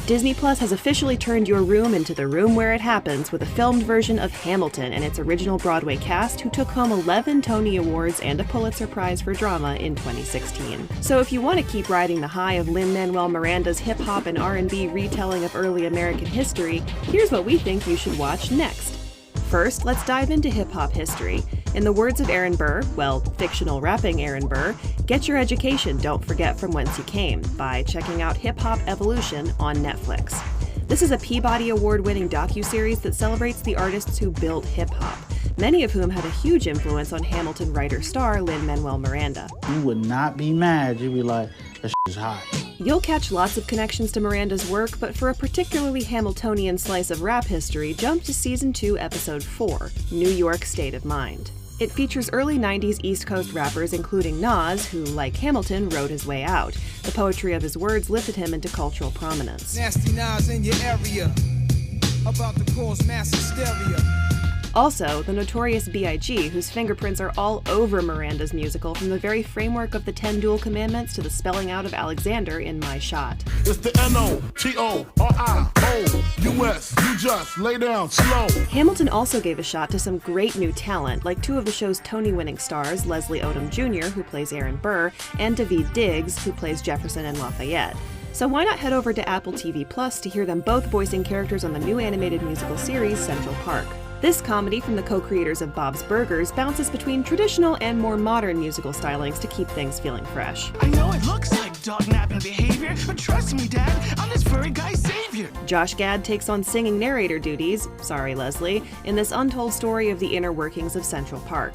Disney Plus has officially turned your room into the room where it happens with a filmed version of Hamilton and its original Broadway cast, who took home 11 Tony Awards and a Pulitzer Prize for Drama in 2016. So if you want to keep riding the high of Lin-Manuel Miranda's hip-hop and R&B retelling of early American history, here's what we think you should watch next. First, let's dive into hip-hop history. In the words of Aaron Burr, well, fictional rapping Aaron Burr, get your education, don't forget from whence you came, by checking out Hip Hop Evolution on Netflix. This is a Peabody Award-winning docuseries that celebrates the artists who built hip-hop, many of whom had a huge influence on Hamilton writer-star Lin-Manuel Miranda. You would not be mad, you'd be like, that is hot. You'll catch lots of connections to Miranda's work, but for a particularly Hamiltonian slice of rap history, jump to Season 2, Episode 4, New York State of Mind. It features early 90s East Coast rappers including Nas, who, like Hamilton, wrote his way out. The poetry of his words lifted him into cultural prominence. Nasty Nas in your area, about to cause mass hysteria. Also, the notorious B.I.G., whose fingerprints are all over Miranda's musical, from the very framework of the 10 Dual Commandments to the spelling out of Alexander in My Shot. It's the N-O-T-O-R-I-O-U-S. You just lay down slow. Hamilton also gave a shot to some great new talent, like two of the show's Tony-winning stars, Leslie Odom Jr., who plays Aaron Burr, and Daveed Diggs, who plays Jefferson and Lafayette. So why not head over to Apple TV Plus to hear them both voicing characters on the new animated musical series Central Park. This comedy from the co-creators of Bob's Burgers bounces between traditional and more modern musical stylings to keep things feeling fresh. I know it looks like dog-napping behavior, but trust me, Dad, I'm this furry guy's savior. Josh Gad takes on singing narrator duties, sorry Leslie, in this untold story of the inner workings of Central Park.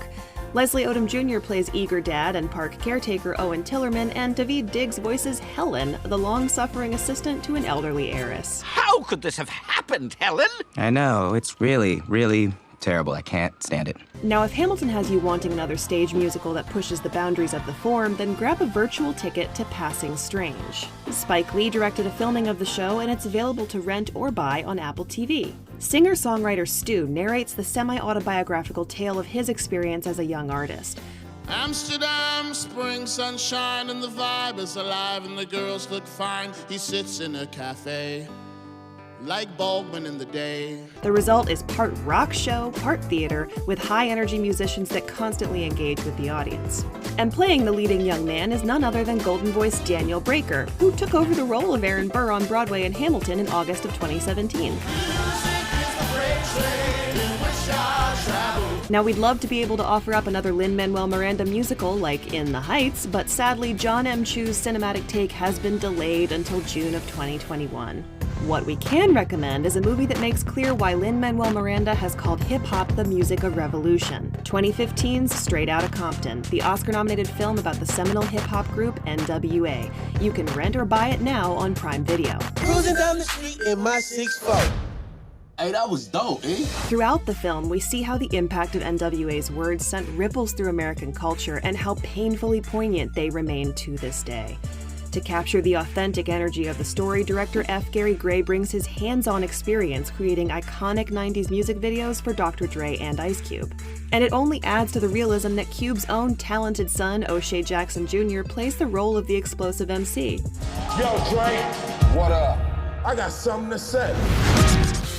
Leslie Odom Jr. plays eager dad and park caretaker Owen Tillerman, and Daveed Diggs voices Helen, the long-suffering assistant to an elderly heiress. How could this have happened, Helen? I know, it's really, really terrible. I can't stand it. Now, if Hamilton has you wanting another stage musical that pushes the boundaries of the form, then grab a virtual ticket to Passing Strange. Spike Lee directed a filming of the show, and it's available to rent or buy on Apple TV. Singer-songwriter Stu narrates the semi-autobiographical tale of his experience as a young artist. Amsterdam, spring sunshine, and the vibe is alive, and the girls look fine. He sits in a cafe, like Baldwin in the day. The result is part rock show, part theater, with high-energy musicians that constantly engage with the audience. And playing the leading young man is none other than Golden Voice Daniel Breaker, who took over the role of Aaron Burr on Broadway in Hamilton in August of 2017. Now, we'd love to be able to offer up another Lin-Manuel Miranda musical like In the Heights, but sadly, John M. Chu's cinematic take has been delayed until June of 2021. What we can recommend is a movie that makes clear why Lin-Manuel Miranda has called hip-hop the music of revolution. 2015's Straight Outta Compton, the Oscar-nominated film about the seminal hip-hop group NWA. You can rent or buy it now on Prime Video. Cruising down the street in my 6'4". Hey, that was dope, eh? Throughout the film, we see how the impact of NWA's words sent ripples through American culture and how painfully poignant they remain to this day. To capture the authentic energy of the story, director F. Gary Gray brings his hands-on experience creating iconic 90s music videos for Dr. Dre and Ice Cube. And it only adds to the realism that Cube's own talented son, O'Shea Jackson Jr., plays the role of the explosive MC. Yo, Dre, what up? I got something to say.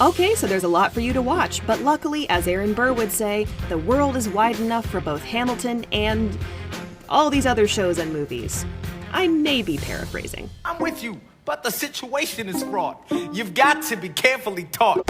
Okay, so there's a lot for you to watch, but luckily, as Aaron Burr would say, the world is wide enough for both Hamilton and all these other shows and movies. I may be paraphrasing. I'm with you, but the situation is fraught. You've got to be carefully taught.